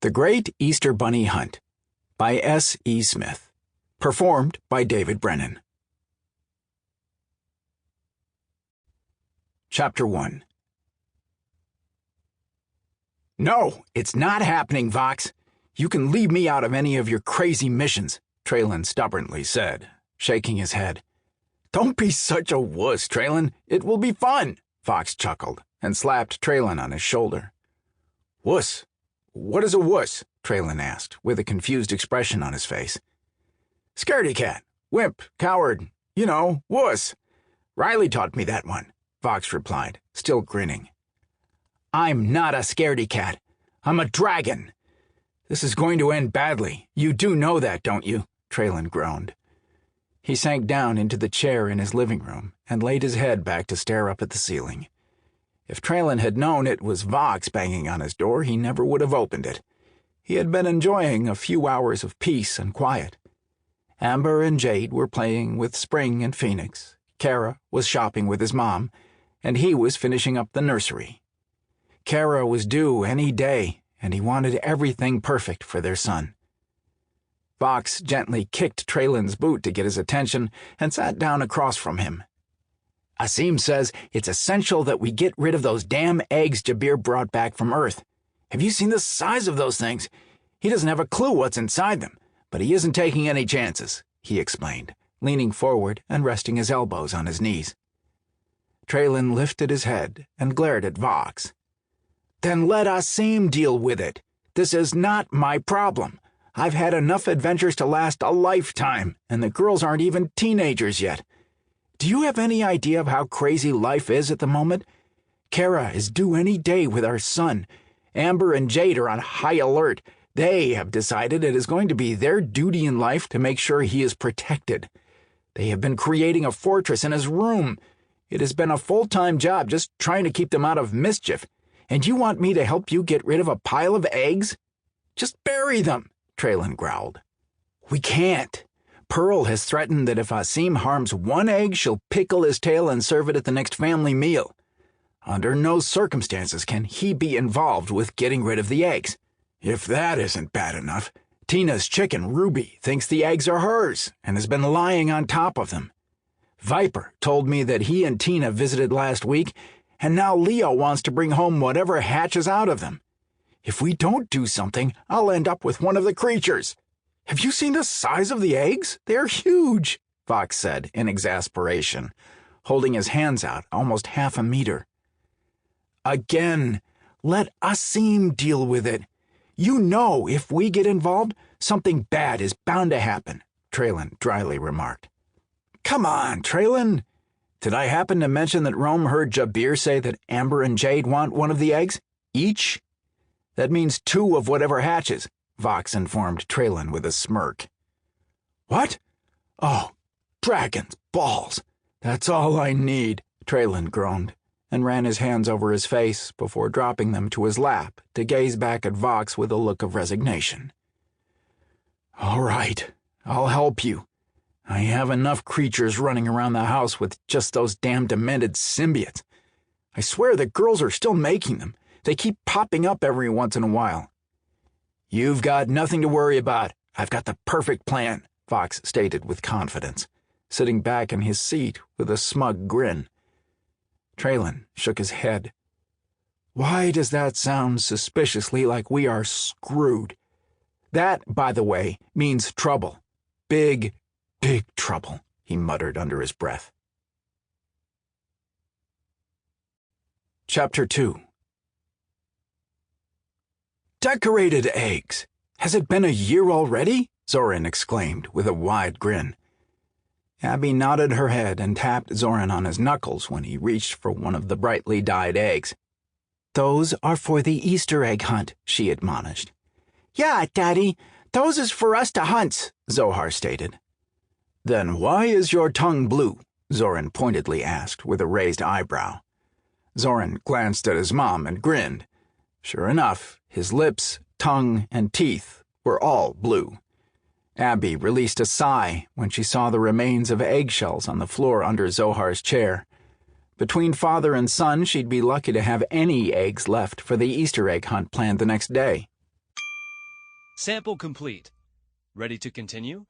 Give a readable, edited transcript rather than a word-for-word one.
The Great Easter Bunny Hunt by S. E. Smith. Performed by David Brenin. Chapter 1. No, it's not happening, Vox. You can leave me out of any of your crazy missions, Traylon stubbornly said, shaking his head. Don't be such a wuss, Traylon. It will be fun, Vox chuckled and slapped Traylon on his shoulder. Wuss? What is a wuss? Traylon asked, with a confused expression on his face. Scaredy cat, wimp, coward, wuss. Riley taught me that one, Vox replied, still grinning. I'm not a scaredy cat. I'm a dragon. This is going to end badly. You do know that, don't you? Traylon groaned. He sank down into the chair in his living room and laid his head back to stare up at the ceiling. If Traylon had known it was Vox banging on his door, he never would have opened it. He had been enjoying a few hours of peace and quiet. Amber and Jade were playing with Spring and Phoenix. Kara was shopping with his mom, and he was finishing up the nursery. Kara was due any day, and he wanted everything perfect for their son. Vox gently kicked Traylon's boot to get his attention and sat down across from him. Asim says it's essential that we get rid of those damn eggs Jabir brought back from Earth. Have you seen the size of those things? He doesn't have a clue what's inside them, but he isn't taking any chances, he explained, leaning forward and resting his elbows on his knees. Traylon lifted his head and glared at Vox. Then let Asim deal with it. This is not my problem. I've had enough adventures to last a lifetime, and the girls aren't even teenagers yet. Do you have any idea of how crazy life is at the moment? Kara is due any day with our son. Amber and Jade are on high alert. They have decided it is going to be their duty in life to make sure he is protected. They have been creating a fortress in his room. It has been a full-time job just trying to keep them out of mischief. And you want me to help you get rid of a pile of eggs? Just bury them, Traylon growled. We can't. Pearl has threatened that if Asim harms one egg, she'll pickle his tail and serve it at the next family meal. Under no circumstances can he be involved with getting rid of the eggs. If that isn't bad enough, Tina's chicken, Ruby, thinks the eggs are hers and has been lying on top of them. Viper told me that he and Tina visited last week, and now Leo wants to bring home whatever hatches out of them. If we don't do something, I'll end up with one of the creatures. Have you seen the size of the eggs? They're huge, Vox said in exasperation, holding his hands out almost half a meter. Again, let Asim deal with it. You know if we get involved, something bad is bound to happen, Traylon dryly remarked. Come on, Traylon. Did I happen to mention that Rome heard Jabir say that Amber and Jade want one of the eggs? Each? That means 2 of whatever hatches, Vox informed Traylon with a smirk. What? Oh, dragon's balls. That's all I need, Traylon groaned, and ran his hands over his face before dropping them to his lap to gaze back at Vox with a look of resignation. All right, I'll help you. I have enough creatures running around the house with just those damn demented symbiotes. I swear the girls are still making them. They keep popping up every once in a while. You've got nothing to worry about. I've got the perfect plan, Vox stated with confidence, sitting back in his seat with a smug grin. Traylon shook his head. Why does that sound suspiciously like we are screwed? That, by the way, means trouble. Big trouble, he muttered under his breath. Chapter 2. Decorated eggs! Has it been a year already? Zoran exclaimed with a wide grin. Abby nodded her head and tapped Zoran on his knuckles when he reached for one of the brightly dyed eggs. Those are for the Easter egg hunt, she admonished. Yeah, Daddy, those is for us to hunt, Zohar stated. Then why is your tongue blue? Zoran pointedly asked with a raised eyebrow. Zoran glanced at his mom and grinned. Sure enough, his lips, tongue, and teeth were all blue. Abby released a sigh when she saw the remains of eggshells on the floor under Zohar's chair. Between father and son, she'd be lucky to have any eggs left for the Easter egg hunt planned the next day. Sample complete. Ready to continue?